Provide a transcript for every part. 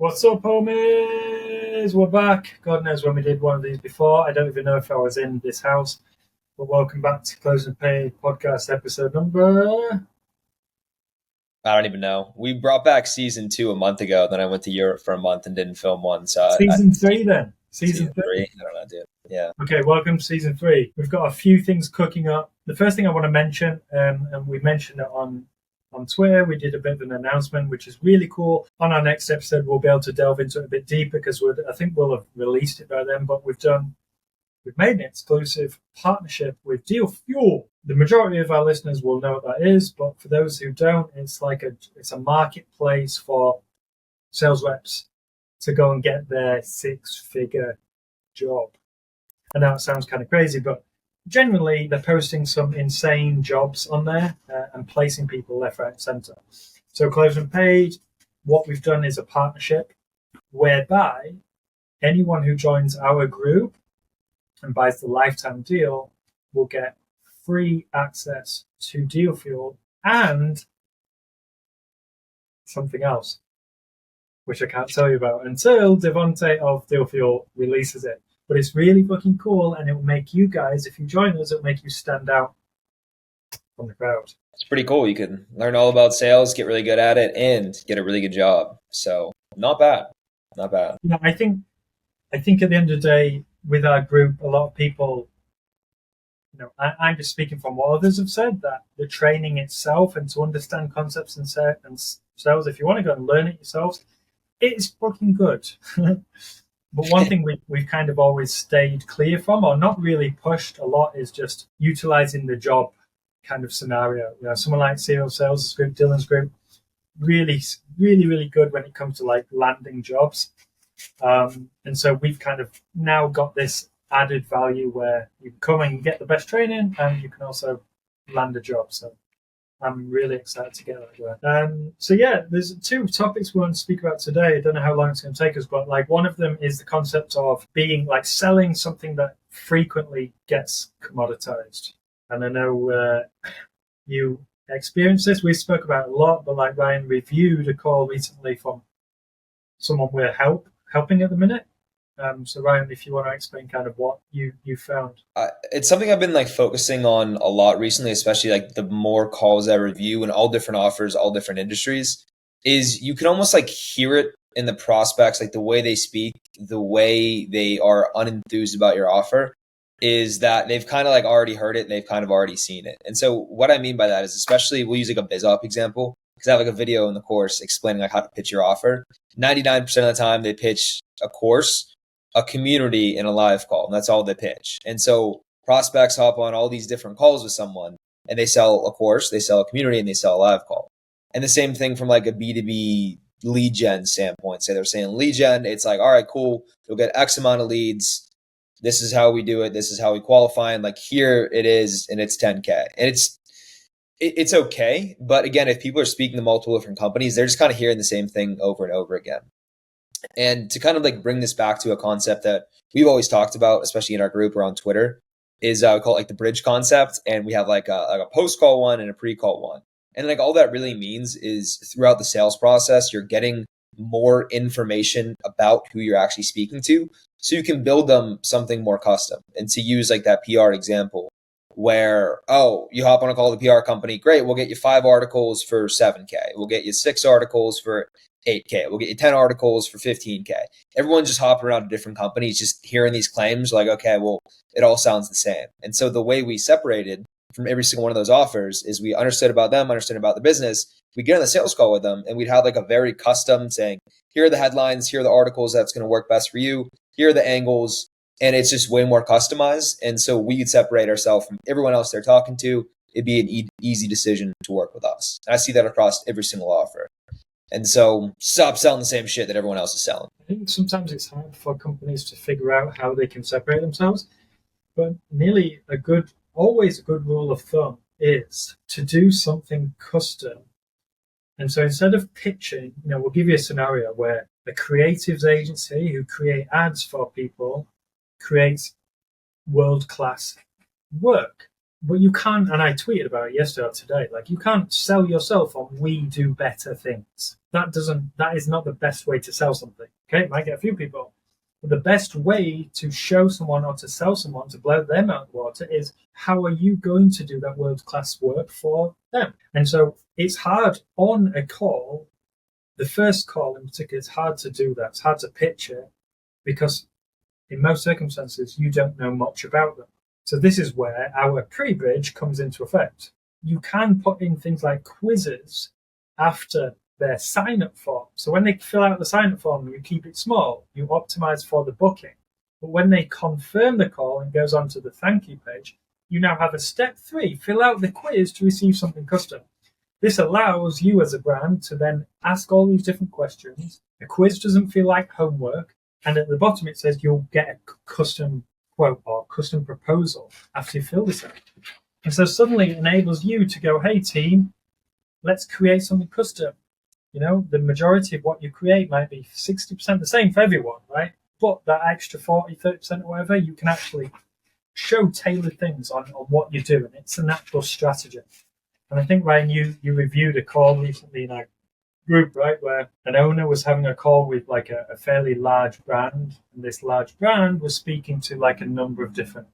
What's up, homies? We're back. God knows when we did one of these before. I don't even know if I was in this house. But welcome back to Close and Pay podcast episode number. I don't even know. We brought back season 2 a month ago. Then I went to Europe for a month and didn't film one. So Season 3 then. Season three. I don't know, dude. Yeah. Okay, welcome to season 3. We've got a few things cooking up. The first thing I want to mention, and we mentioned it on Twitter, we did a bit of an announcement, which is really cool. On our next episode, we'll be able to delve into it a bit deeper because I think we'll have released it by then. But we've made an exclusive partnership with Deal Fuel. The majority of our listeners will know what that is, but for those who don't, it's a marketplace for sales reps to go and get their 6-figure job. I know it sounds kind of crazy, but generally they're posting some insane jobs on there and placing people left, right, and center. So Close and Paid, what we've done is a partnership whereby anyone who joins our group and buys the lifetime deal will get free access to Deal Fuel and something else, which I can't tell you about until Devontae of Deal Fuel releases it. But it's really fucking cool, and it will make you guys, if you join us, it'll make you stand out from the crowd. It's pretty cool. You can learn all about sales, get really good at it, and get a really good job. So not bad. Not bad. Yeah, I think at the end of the day, with our group, a lot of people, I'm just speaking from what others have said, that the training itself and to understand concepts and sales, if you want to go and learn it yourselves, it's fucking good. But one thing we've kind of always stayed clear from, or not really pushed a lot, is just utilizing the job kind of scenario. Someone like CEO Sales Group, Dylan's group, really, really, really good when it comes to like landing jobs. And so we've kind of now got this added value where you come and get the best training and you can also land a job. So I'm really excited to get that going. So yeah, there's 2 topics we want to speak about today. I don't know how long it's going to take us, but like one of them is the concept of being like selling something that frequently gets commoditized. And I know you experienced this. We spoke about it a lot, but like Ryan reviewed a call recently from someone we're helping at the minute. So Ryan, if you want to explain kind of what you found. It's something I've been like focusing on a lot recently, especially like the more calls I review and all different offers, all different industries, is you can almost like hear it in the prospects, like the way they speak, the way they are unenthused about your offer, is that they've kind of like already heard it and they've kind of already seen it. And so what I mean by that is, especially we'll use like a BizOp example, because I have like a video in the course explaining like how to pitch your offer. 99% of the time they pitch a course, a community, and a live call, and that's all they pitch. And so prospects hop on all these different calls with someone and they sell a course, they sell a community, and they sell a live call. And the same thing from like a B2B lead gen standpoint. Say they're saying lead gen, it's like, all right, cool, you'll get X amount of leads. This is how we do it. This is how we qualify. And like here it is, and it's 10K. And it's okay. But again, if people are speaking to multiple different companies, they're just kind of hearing the same thing over and over again. And to kind of like bring this back to a concept that we've always talked about, especially in our group or on Twitter, is we call it like the bridge concept. And we have like a post-call one and a pre-call one. And like all that really means is throughout the sales process, you're getting more information about who you're actually speaking to, so you can build them something more custom. And to use like that PR example where, you hop on a call with a PR company, great, we'll get you 5 articles for 7K. We'll get you 6 articles for 8K. We'll get you 10 articles for 15K. Everyone's just hopping around to different companies, just hearing these claims like, okay, well, it all sounds the same. And so the way we separated from every single one of those offers is we understood about them, understood about the business. We get on the sales call with them and we'd have like a very custom saying, here are the headlines, here are the articles that's going to work best for you, here are the angles. And it's just way more customized. And so we could separate ourselves from everyone else they're talking to. It'd be an easy decision to work with us. And I see that across every single offer. And so stop selling the same shit that everyone else is selling. I think sometimes it's hard for companies to figure out how they can separate themselves. But always a good rule of thumb is to do something custom. And so instead of pitching, we'll give you a scenario where a creatives agency who create ads for people creates world-class work. But you can't, and I tweeted about it yesterday or today, like you can't sell yourself on we do better things. That is not the best way to sell something. Okay, it might get a few people. But the best way to show someone or to sell someone, to blow them out of the water, is how are you going to do that world-class work for them? And so it's hard on a call, the first call in particular, it's hard to do that. It's hard to pitch it because in most circumstances, you don't know much about them. So this is where our pre-bridge comes into effect. You can put in things like quizzes after their sign-up form. So when they fill out the sign-up form, you keep it small. You optimize for the booking. But when they confirm the call and goes on to the thank you page, you now have a step 3, fill out the quiz to receive something custom. This allows you as a brand to then ask all these different questions. A quiz doesn't feel like homework. And at the bottom, it says you'll get a custom quote or custom proposal after you fill this out. And so suddenly it enables you to go, hey, team, let's create something custom. You know, the majority of what you create might be 60% the same for everyone, right? But that extra 40, 30% or whatever, you can actually show tailored things on what you're doing. It's a natural strategy. And I think, Ryan, you reviewed a call recently in our group, right, where an owner was having a call with like a fairly large brand, and this large brand was speaking to like a number of different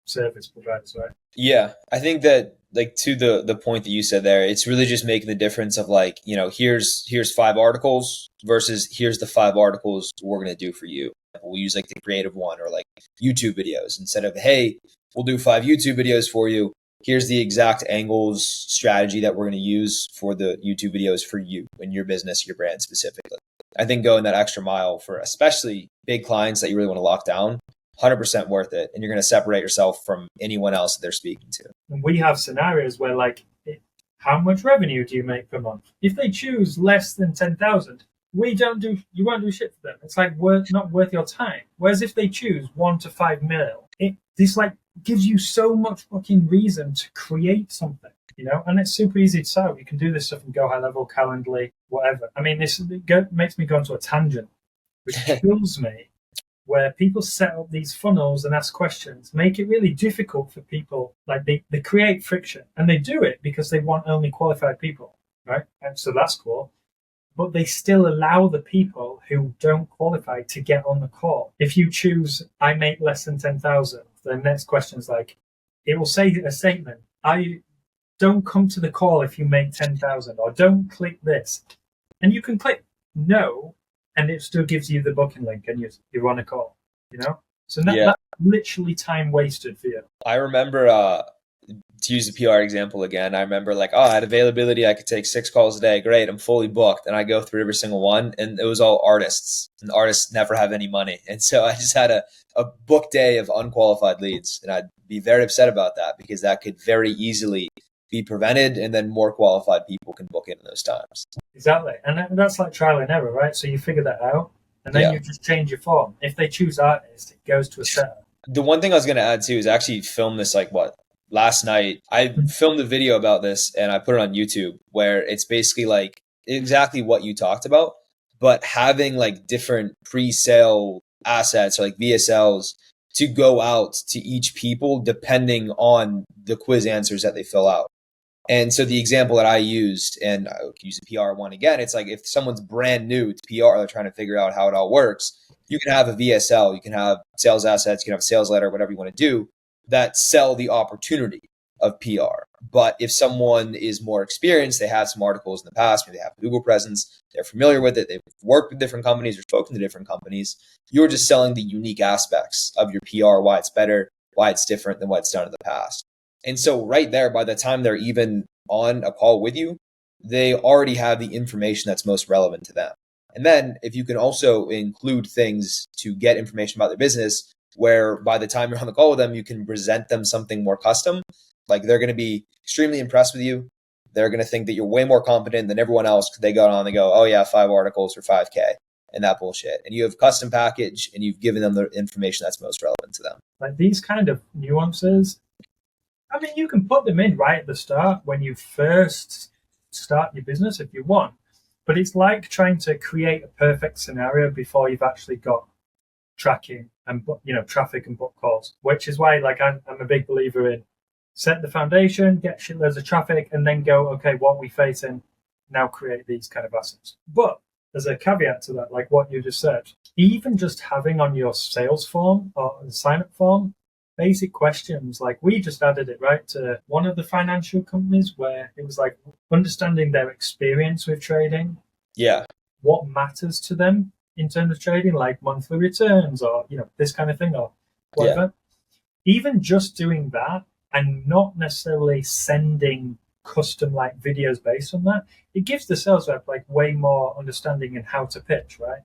service providers, right? Yeah, I think that like to the point that you said there, it's really just making the difference of like, you know, here's 5 articles versus here's the 5 articles we're going to do for you. We'll use like the creative one or like YouTube videos instead of, hey, we'll do 5 YouTube videos for you. Here's the exact angles strategy that we're going to use for the YouTube videos for you and your business, your brand specifically. I think going that extra mile for especially big clients that you really want to lock down, 100% worth it. And you're going to separate yourself from anyone else that they're speaking to. And we have scenarios where like, how much revenue do you make per month? If they choose less than 10,000, you won't do shit for them. It's like not worth your time. Whereas if they choose 1 to 5 mil, this like gives you so much fucking reason to create something, you know? And it's super easy to sell. You can do this stuff in Go High Level, Calendly, whatever. I mean, this makes me go into a tangent, which kills me, where people set up these funnels and ask questions, make it really difficult for people. Like they create friction, and they do it because they want only qualified people, right? And so that's cool. But they still allow the people who don't qualify to get on the call. If you choose, I make less than 10,000, the next question is like, it will say a statement. I don't come to the call if you make 10,000, or don't click this. And you can click no, and it still gives you the booking link, and you're on a call, you know? So that's literally time wasted for you. I remember, to use the PR example again, I remember like, I had availability. I could take 6 calls a day. Great. I'm fully booked. And I go through every single one, and it was all artists, and artists never have any money. And so I just had a book day of unqualified leads, and I'd be very upset about that because that could very easily be prevented, and then more qualified people can book in those times. Exactly. And that's like trial and error, right? So you figure that out, and then you just change your form. If they choose artist, it goes to a setter. The one thing I was going to add too is I actually filmed this last night. I filmed a video about this and I put it on YouTube, where it's basically like exactly what you talked about, but having like different pre-sale assets or like VSLs to go out to each people depending on the quiz answers that they fill out. And so the example that I used, and I use the PR one again, it's like if someone's brand new to PR, they're trying to figure out how it all works, you can have a VSL, you can have sales assets, you can have a sales letter, whatever you want to do, that sell the opportunity of PR. But if someone is more experienced, they have some articles in the past, maybe they have a Google presence, they're familiar with it, they've worked with different companies or spoken to different companies, you're just selling the unique aspects of your PR, why it's better, why it's different than what's done in the past. And so right there, by the time they're even on a call with you, they already have the information that's most relevant to them. And then if you can also include things to get information about their business, where by the time you're on the call with them, you can present them something more custom, like they're going to be extremely impressed with you. They're going to think that you're way more competent than everyone else because they got on and they go, oh yeah, 5 articles for 5K and that bullshit. And you have custom package and you've given them the information that's most relevant to them. Like these kind of nuances, I mean, you can put them in right at the start when you first start your business if you want, but it's like trying to create a perfect scenario before you've actually got tracking and traffic and book calls, which is why like I'm a big believer in set the foundation, get shitloads of traffic, and then go, okay, what are we facing? Now create these kind of assets. But there's a caveat to that, like what you just said. Even just having on your sales form or sign up form basic questions, like we just added it right to one of the financial companies where it was like understanding their experience with trading, Yeah. what matters to them in terms of trading, like monthly returns or this kind of thing or whatever. Even just doing that and not necessarily sending custom like videos based on that, it gives the sales rep like way more understanding in how to pitch, right?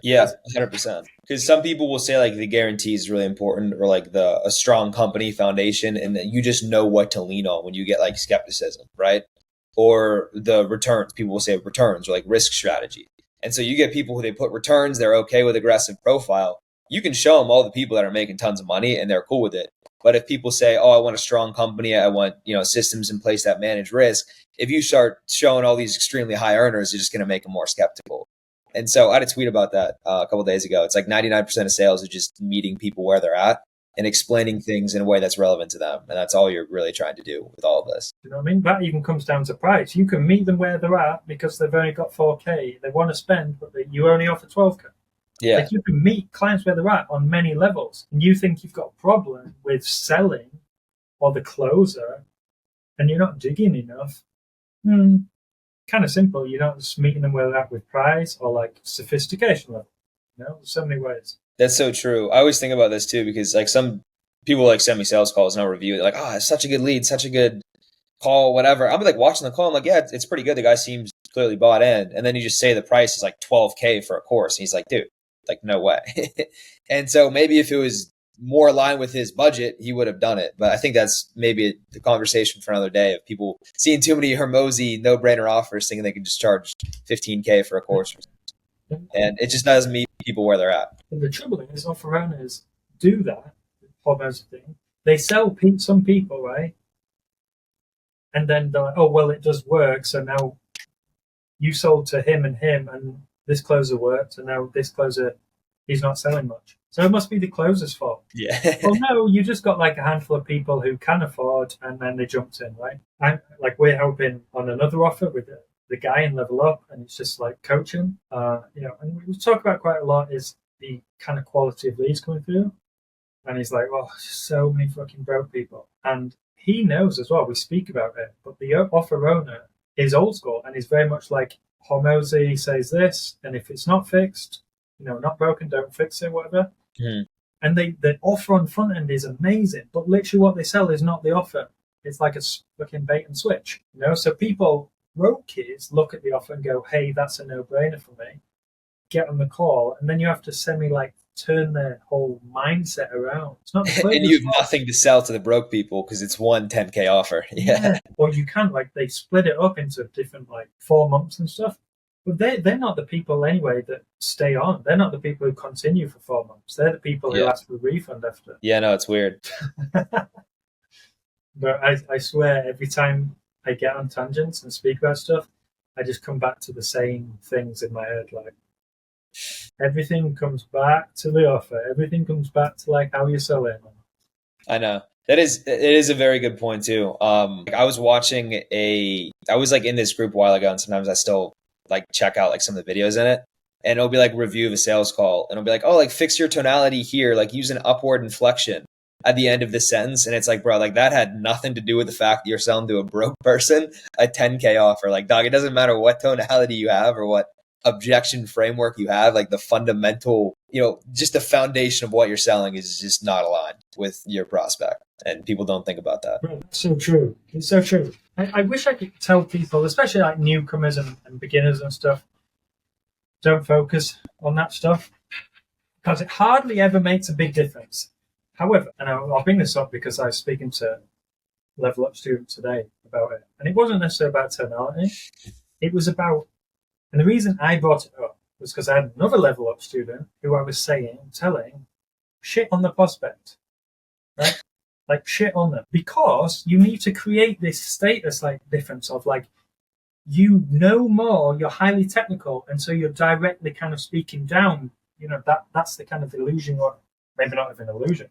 Yeah, 100%. Because some people will say like the guarantee is really important, or like a strong company foundation, and that you just know what to lean on when you get like skepticism, right? Or the returns. People will say returns or like risk strategy. And so you get people who they put returns, they're okay with aggressive profile. You can show them all the people that are making tons of money and they're cool with it. But if people say, "Oh, I want a strong company, I want systems in place that manage risk," if you start showing all these extremely high earners, you're just going to make them more skeptical. And so I had a tweet about that a couple of days ago. It's like 99% of sales is just meeting people where they're at and explaining things in a way that's relevant to them. And that's all you're really trying to do with all of this. You know what I mean? That even comes down to price. You can meet them where they're at because they've only got 4K. They want to spend, but you only offer 12K. Yeah. Like you can meet clients where they're at on many levels. And you think you've got a problem with selling or the closer and you're not digging enough. Kind of simple. You're not just meeting them where they're at with price or like sophistication level. There's so many ways. That's so true. I always think about this too, because like some people like send me sales calls and I'll review it. They're like, "Oh, it's such a good lead, such a good call, whatever." I'll be like watching the call. I'm like, "Yeah, it's pretty good. The guy seems clearly bought in." And then you just say the price is like 12K for a course. And he's like, "Dude, like no way." And so maybe if it was more aligned with his budget, he would have done it. But I think that's maybe the conversation for another day of people seeing too many Hormozi no-brainer offers thinking they can just charge 15K for a course. And it just doesn't meet people where they're at. And the trouble is, offer owners do that Hormozi thing. They sell some people, right? And then they're like, "Oh, well, it does work. So now you sold to him, and this closer worked, and now this closer, he's not selling much. So it must be the closer's fault." Yeah. Well, no, you just got like a handful of people who can afford, and then they jumped in, right? And like we're helping on another offer with the guy in Level Up, and it's just like coaching, and we talk about quite a lot is the kind of quality of leads coming through. And he's like, "Oh, so many fucking broke people." And he knows as well, we speak about it, but the offer owner is old school and is very much like Hormozi says this, and if it's not fixed, not broken, don't fix it, whatever. Mm. And the offer on front end is amazing, but literally what they sell is not the offer. It's like a fucking bait and switch, So people, broke kids, look at the offer and go, "Hey, that's a no-brainer for me." Get on the call, and then you have to turn their whole mindset around. It's not the and you have nothing to sell to the broke people because it's one 10K offer. Yeah. Or you can they split it up into different 4 months and stuff. But they're not the people anyway that stay on. They're not the people who continue for 4 months. They're the people who ask for a refund after. Yeah, no, it's weird. But I swear, every time I get on tangents and speak about stuff, I just come back to the same things in my head. Everything comes back to the offer. Everything comes back to how you sell it. I know. It is a very good point too. I was watching I was in this group a while ago, and sometimes I still check out some of the videos in it, and it'll be review of a sales call, and it'll be "Oh, fix your tonality here, use an upward inflection at the end of the sentence." And it's bro, that had nothing to do with the fact that you're selling to a broke person a 10K offer. Dog, it doesn't matter what tonality you have or what objection framework you have, the fundamental, just the foundation of what you're selling is just not aligned with your prospect. And people don't think about that. Right, that's so true. It's so true. I wish I could tell people, especially newcomers and beginners and stuff, don't focus on that stuff because it hardly ever makes a big difference. However, and I'll bring this up because I was speaking to Level Up students today about it, and it wasn't necessarily about tonality. It was about, and the reason I brought it up was because I had another Level Up student who I was telling, shit on the prospect, right? Shit on them, because you need to create this status difference of you know more, you're highly technical, and so you're directly kind of speaking down. That's the kind of illusion, or maybe not even illusion.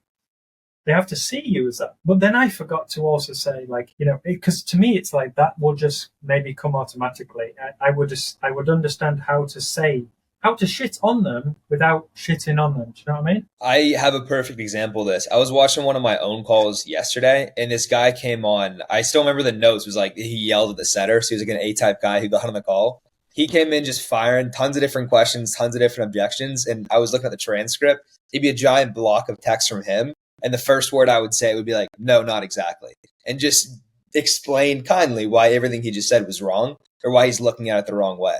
They have to see you as that. But then I forgot to also say, like, because to me it's like that will just maybe come automatically. I would understand how to shit on them without shitting on them. Do you know what I mean? I have a perfect example of this. I was watching one of my own calls yesterday, and this guy came on. I still remember the notes. It was like he yelled at the setter, so he was like an A-type guy who got on the call. He came in just firing tons of different questions, tons of different objections, and I was looking at the transcript. It'd be a giant block of text from him, and the first word I would say would be like, "No, not exactly," and just explain kindly why everything he just said was wrong or why he's looking at it the wrong way.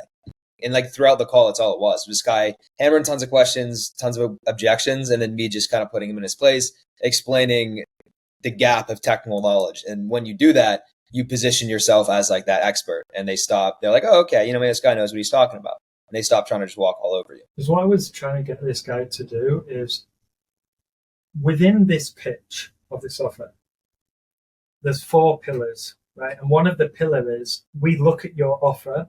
And like throughout the call, that's all it was. This guy hammering tons of questions, tons of objections, and then me just kind of putting him in his place, explaining the gap of technical knowledge. And when you do that, you position yourself as like that expert, and they're like, oh, okay, maybe this guy knows what he's talking about. And they stop trying to just walk all over you. Because what I was trying to get this guy to do is within this pitch of this offer, there's 4 pillars, right? And one of the pillar is we look at your offer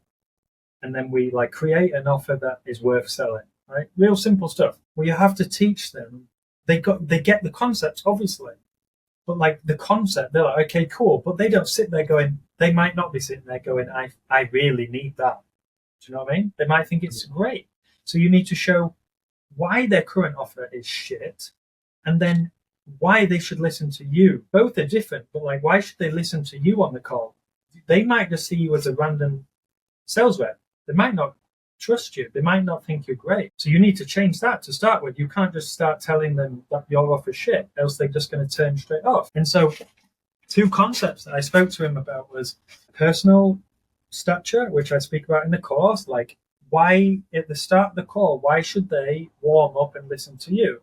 and then we like create an offer that is worth selling, right? Real simple stuff. Well, you have to teach them. They get the concept, obviously, but like the concept, they're like, okay, cool. But they don't sit there going, they might not be sitting there going, I really need that. Do you know what I mean? They might think it's great. So you need to show why their current offer is shit, and then why they should listen to you. Both are different, but like, why should they listen to you on the call? They might just see you as a random sales rep. They might not trust you. They might not think you're great. So you need to change that to start with. You can't just start telling them that your offer's shit, else they're just going to turn straight off. And so 2 concepts that I spoke to him about was personal stature, which I speak about in the course. Like, why at the start of the call, why should they warm up and listen to you?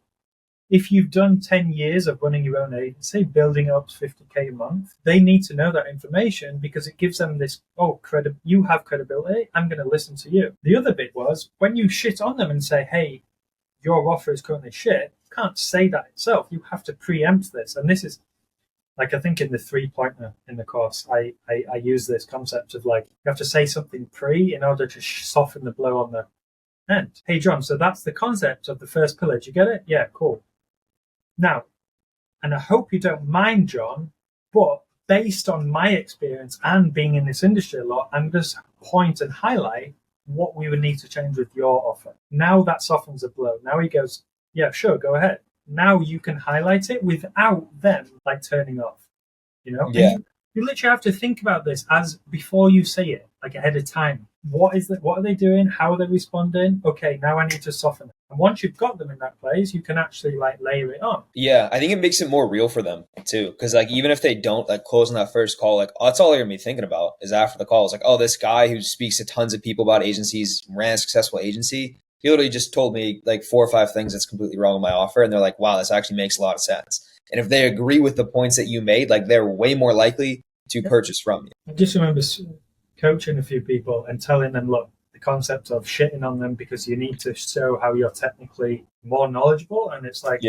If you've done 10 years of running your own agency, building up 50K a month, they need to know that information because it gives them this, you have credibility, I'm going to listen to you. The other bit was when you shit on them and say, hey, your offer is currently shit, you can't say that itself. You have to preempt this. And this is, like, I think in the 3-pointer in the course, I use this concept of like, you have to say something in order to soften the blow on the end. Hey, John, so that's the concept of the first pillar. Do you get it? Yeah, cool. Now, and I hope you don't mind, John, but based on my experience and being in this industry a lot, I'm just point and highlight what we would need to change with your offer. Now that softens the blow. Now he goes, yeah, sure, go ahead. Now you can highlight it without them like turning off, Yeah. You literally have to think about this as before you say it, like ahead of time. What are they doing? How are they responding? Okay, now I need to soften it. And once you've got them in that place, you can actually like layer it on. Yeah, I think it makes it more real for them too. Because like even if they don't like close on that first call, like that's all they're gonna be thinking about is after the call. It's like, oh, this guy who speaks to tons of people about agencies, ran a successful agency. He literally just told me like 4 or 5 things that's completely wrong with my offer. And they're like, wow, this actually makes a lot of sense. And if they agree with the points that you made, like they're way more likely to purchase from you. I just remember coaching a few people and telling them, look, the concept of shitting on them because you need to show how you're technically more knowledgeable. And it's like,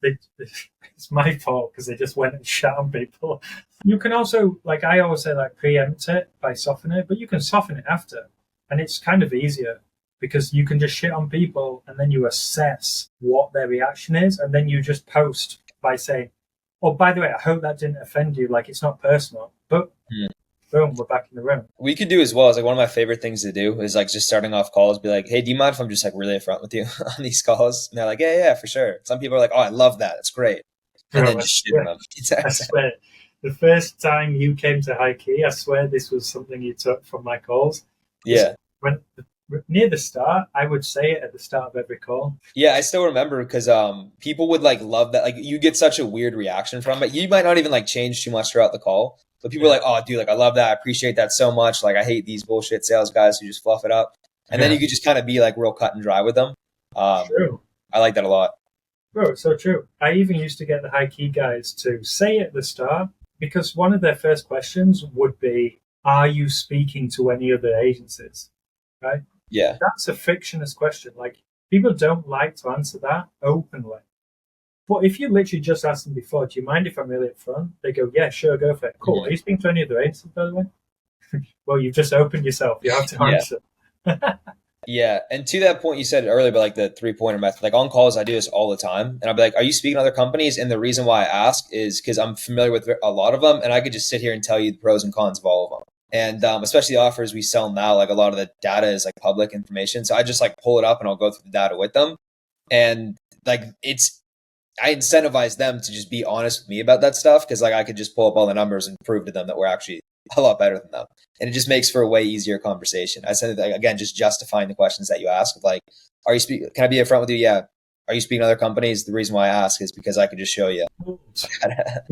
it's my fault because they just went and shat on people. You can also, like I always say, like preempt it by softening it, but you can soften it after. And it's kind of easier because you can just shit on people and then you assess what their reaction is. And then you just post by saying, oh, by the way, I hope that didn't offend you. Like, it's not personal. But boom, we're back in the room. We could do as well. Is like one of my favorite things to do is like just starting off calls, be like, hey, do you mind if I'm just like really upfront with you on these calls? And they're like, yeah, for sure. Some people are like, oh, I love that. It's great. And then just shit on them. I swear, the first time you came to High Key, I swear this was something you took from my calls. Yeah. When near the start, I would say it at the start of every call. Yeah, I still remember because people would like love that. Like you get such a weird reaction from it. You might not even like change too much throughout the call. But people are like, oh, dude, like I love that. I appreciate that so much. Like I hate these bullshit sales guys who just fluff it up. And then you could just kind of be like real cut and dry with them. True. I like that a lot. Bro, it's so true. I even used to get the High Key guys to say it at the start because one of their first questions would be, are you speaking to any other agencies? Right? Yeah. That's a fictitious question. Like, people don't like to answer that openly. But if you literally just ask them before, do you mind if I'm really upfront? They go, yeah, sure, go for it. Cool. Mm-hmm. Are you speaking to any other agencies, by the way? Well, you've just opened yourself. You have to answer. Yeah, and to that point you said earlier about like the 3-pointer method, like on calls, I do this all the time, and I'll be like, "Are you speaking to other companies?" And the reason why I ask is because I'm familiar with a lot of them, and I could just sit here and tell you the pros and cons of all of them. And especially the offers we sell now, like a lot of the data is like public information, so I just like pull it up and I'll go through the data with them, and like I incentivize them to just be honest with me about that stuff because like I could just pull up all the numbers and prove to them that we're actually a lot better than them, and it just makes for a way easier conversation. I said like, again, just justifying the questions that you ask. Like, are you speaking? Can I be upfront with you? Yeah. Are you speaking to other companies? The reason why I ask is because I could just show you. Gold.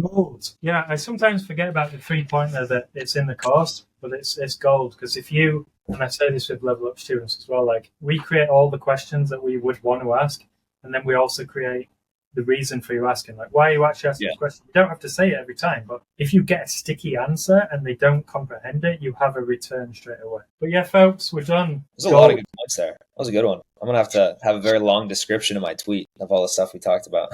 Gold. Yeah, I sometimes forget about the 3-pointer that it's in the course, but it's gold because if you, and I say this with level up students as well, like we create all the questions that we would want to ask, and then we also create the reason for you asking, like why are you actually asking this question? You don't have to say it every time, but if you get a sticky answer and they don't comprehend it, you have a return straight away. But yeah, folks, we're done. There's a lot of good points there. That was a good one. I'm gonna have to have a very long description in my tweet of all the stuff we talked about.